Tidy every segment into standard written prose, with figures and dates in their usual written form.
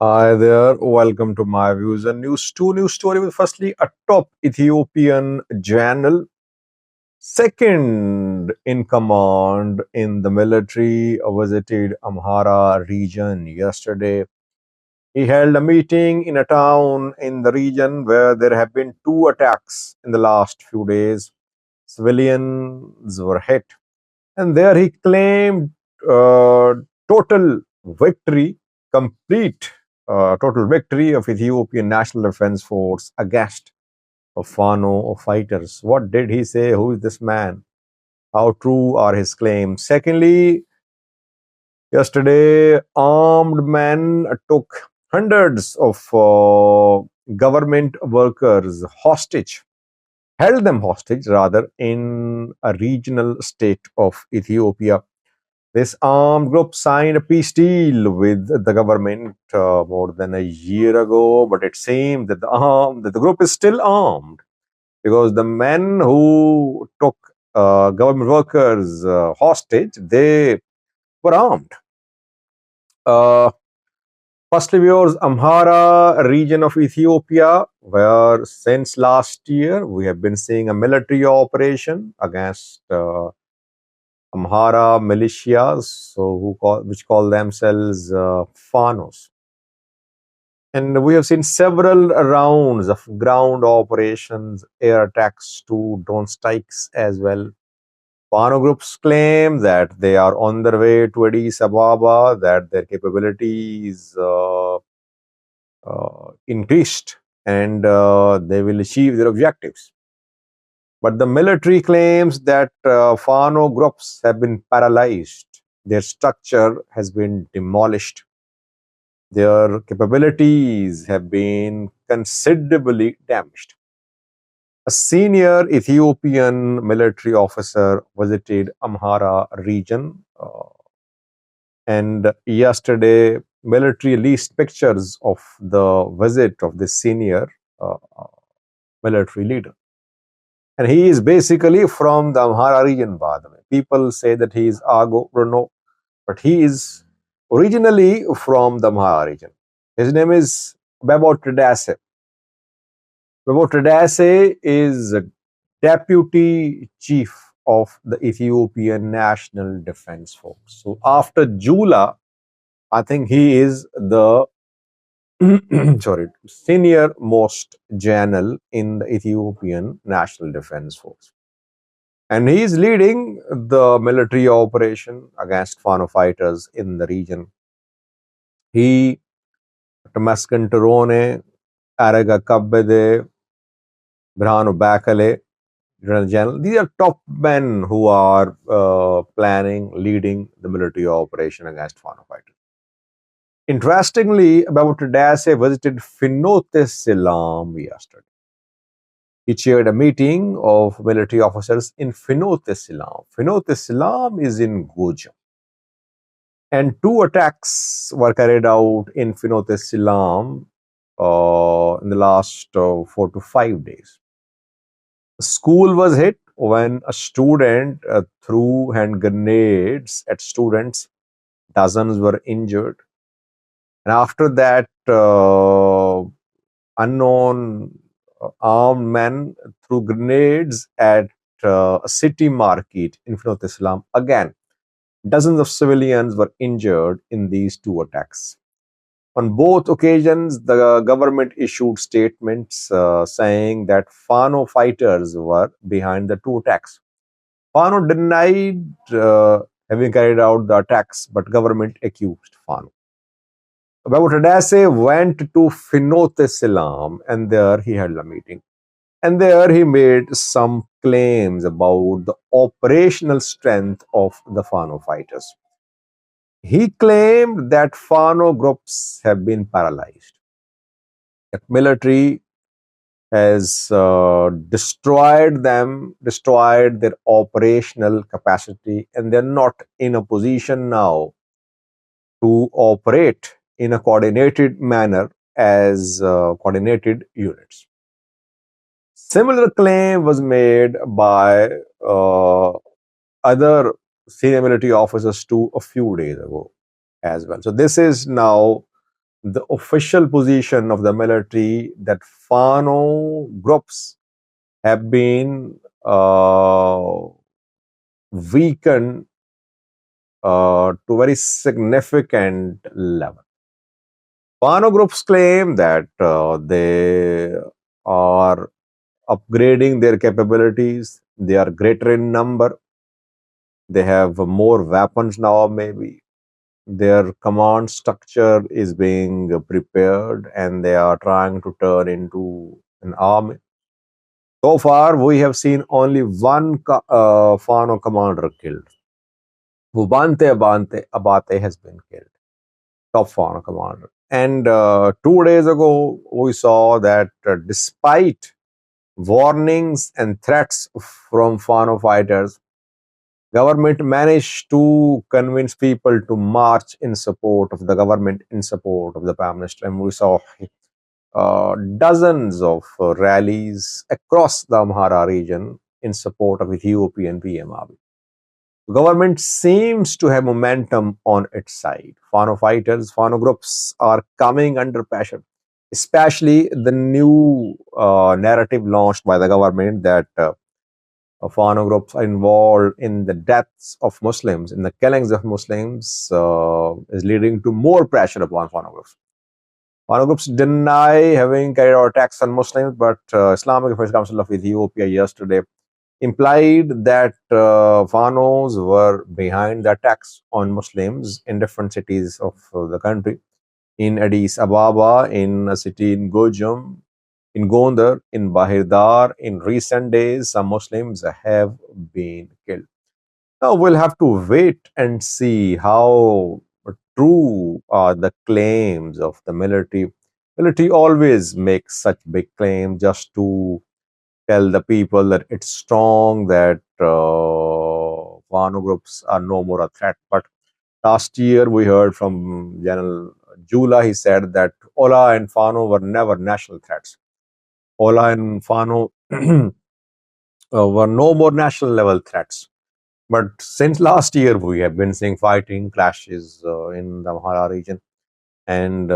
Hi there, welcome to my views and news. Two news story with firstly a top Ethiopian general, second in command in the military, visited Amhara region yesterday. He held a meeting in a town in the region where there have been two attacks in the last few days. Civilians were hit, and there he claimed uh, total victory, complete total victory of Ethiopian National Defense Force against a Fano fighters. What did he say? Who is this man? How true are his claims? Secondly, yesterday, armed men took hundreds of government workers hostage, held them hostage rather, in a regional state of Ethiopia. This armed group signed a peace deal with the government more than a year ago, but it seems that the group is still armed because the men who took government workers hostage, they were armed. Uh, Firstly, viewers, Amhara region of Ethiopia, where since last year we have been seeing a military operation against Amhara militias, which call themselves Fanos. And we have seen several rounds of ground operations, air attacks to drone strikes as well. Fano groups claim that they are on their way to Addis Ababa, that their capabilities increased, and they will achieve their objectives. But the military claims that Fano groups have been paralyzed, their structure has been demolished, their capabilities have been considerably damaged. A senior Ethiopian military officer visited Amhara region, and yesterday military released pictures of the visit of this senior uh, military leader. And he is basically from the Amhara region, by the way. People say that he is Ago Bruno, but he is originally from the Amhara region. His name is Bebo Tredase. Bebo Tredase is deputy chief of the Ethiopian National Defense Force. So after Jula, I think he is the sorry, senior most general in the Ethiopian National Defense Force. And he is leading the military operation against Fano fighters in the region. He, Tamaskan Torone, Araga Kabbede, Brhano Bakale, General, these are top men who are planning, leading the military operation against Fano fighters. Interestingly, about Dase visited Finote Silam yesterday. He chaired a meeting of military officers in Finote Silam. Finote Silam is in Goja. And two attacks were carried out in Finote Silam in the last 4 to 5 days. A school was hit when a student threw hand grenades at students. Dozens were injured. And after that, unknown armed men threw grenades at a city market in Finote Islam. Again, dozens of civilians were injured in these two attacks. On both occasions, the government issued statements saying that Fano fighters were behind the two attacks. Fano denied having carried out the attacks, but government accused Fano. Babu Tadase went to Finote Silam, and there he held a meeting. And there he made some claims about the operational strength of the Fano fighters. He claimed that Fano groups have been paralyzed. That military has destroyed them, destroyed their operational capacity, and they're not in a position now to operate in a coordinated manner as coordinated units. Similar claim was made by other senior military officers too a few days ago as well. So this is now the official position of the military that Fano groups have been weakened to very significant level. Fano groups claim that they are upgrading their capabilities. They are greater in number. They have more weapons now, maybe. Their command structure is being prepared and they are trying to turn into an army. So far, we have seen only one Fano commander killed. Hubante Abate has been killed, top Fano commander. And 2 days ago, we saw that despite warnings and threats from Fano fighters, government managed to convince people to march in support of the government, in support of the Prime Minister. And we saw dozens of rallies across the Amhara region in support of Ethiopian PM Abiy. Government seems to have momentum on its side. Fano fighters, Fano groups are coming under pressure, especially the new narrative launched by the government that Fano groups are involved in the deaths of Muslims, in the killings of Muslims, is leading to more pressure upon Fano groups. Fano groups deny having carried out attacks on Muslims, but Islamic Affairs Council of Ethiopia yesterday implied that Fanos were behind the attacks on Muslims in different cities of the country, in Addis Ababa, in a city in Gojum, in Gondar, in Bahirdar. In recent days, some Muslims have been killed. Now we'll have to wait and see how true are the claims of the military. Military always makes such big claims just to tell the people that it's strong, that Fano groups are no more a threat. But last year we heard from General Jula, he said that Ola and Fano were never national threats. Ola and Fano were no more national level threats. But since last year, we have been seeing fighting, clashes in the Amhara region, and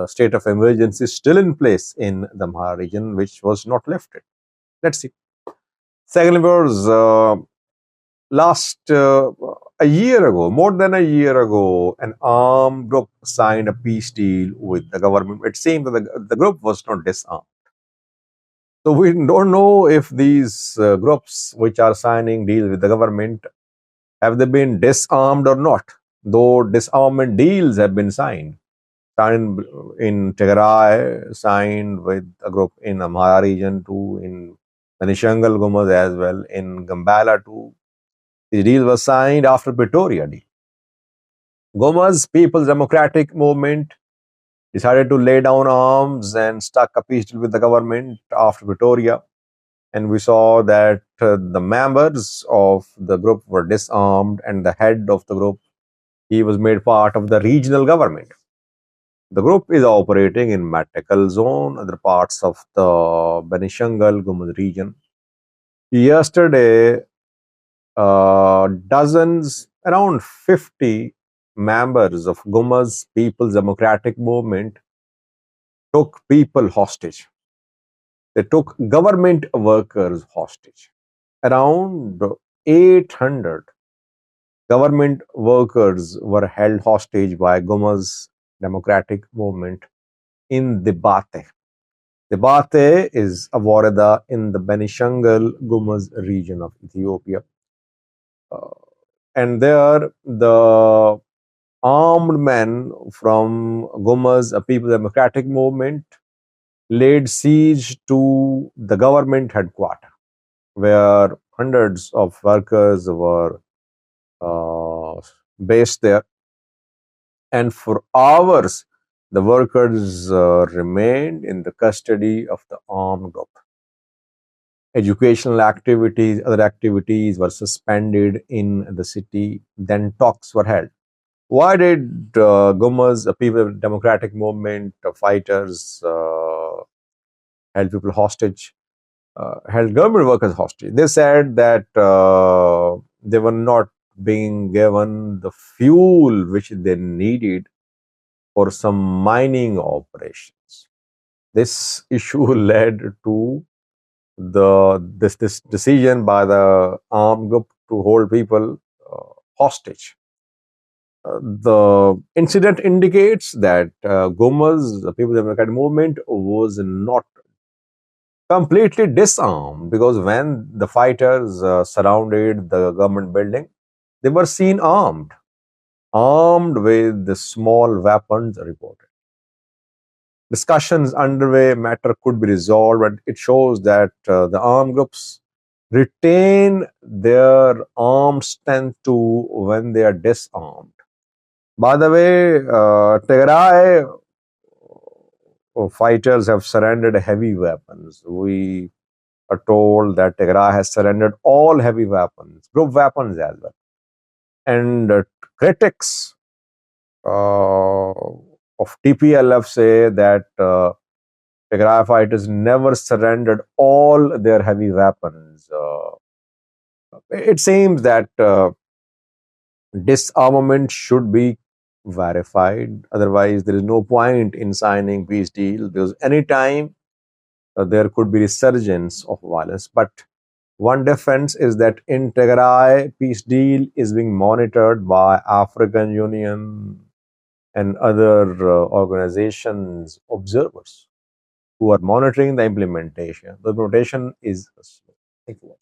state of emergency is still in place in the Amhara region, which was not lifted. Let's see. Second was last a year ago, more than a year ago, an armed group signed a peace deal with the government. It seemed that the group was not disarmed. So we don't know if these groups which are signing deals with the government, have they been disarmed or not? Though disarmament deals have been signed in Tigray, signed with a group in Amhara region too, in Benishangal Gumuz as well, in Gambela too. The deal was signed after Pretoria deal. Gumuz People's Democratic Movement decided to lay down arms and struck a peace deal with the government after Pretoria. And we saw that the members of the group were disarmed, and the head of the group, he was made part of the regional government. The group is operating in Matakal zone, other parts of the Benishangal Gumuz region. Yesterday, dozens, around 50 members of Gumuz People's Democratic Movement took people hostage. They took government workers hostage. Around 800 government workers were held hostage by Gumuz Democratic Movement in Dibate. Dibate is a warada in the Benishangal Gumuz region of Ethiopia. And there, the armed men from Gumuz, a People Democratic Movement, laid siege to the government headquarters, where hundreds of workers were based there. And for hours, the workers remained in the custody of the armed group. Educational activities, other activities were suspended in the city. Then talks were held. Why did Gumuz, the People Democratic Movement fighters, held people hostage, held government workers hostage? They said that they were not being given the fuel which they needed for some mining operations. This issue led to this decision by the armed group to hold people hostage. The incident indicates that Goma's the People's Democratic Movement was not completely disarmed, because when the fighters surrounded the government building, they were seen armed with the small weapons reported. Discussions underway matter could be resolved, but it shows that the armed groups retain their armed strength too when they are disarmed. By the way, Tigray fighters have surrendered heavy weapons. We are told that Tigray has surrendered all heavy weapons, group weapons as well. And critics of TPLF say that Tigray fighters never surrendered all their heavy weapons. It seems that disarmament should be verified. Otherwise, there is no point in signing peace deals, because anytime there could be resurgence of violence. But one difference is that in Tigray, peace deal is being monitored by African Union and other organizations, observers who are monitoring the implementation. The implementation is slow. Thank you.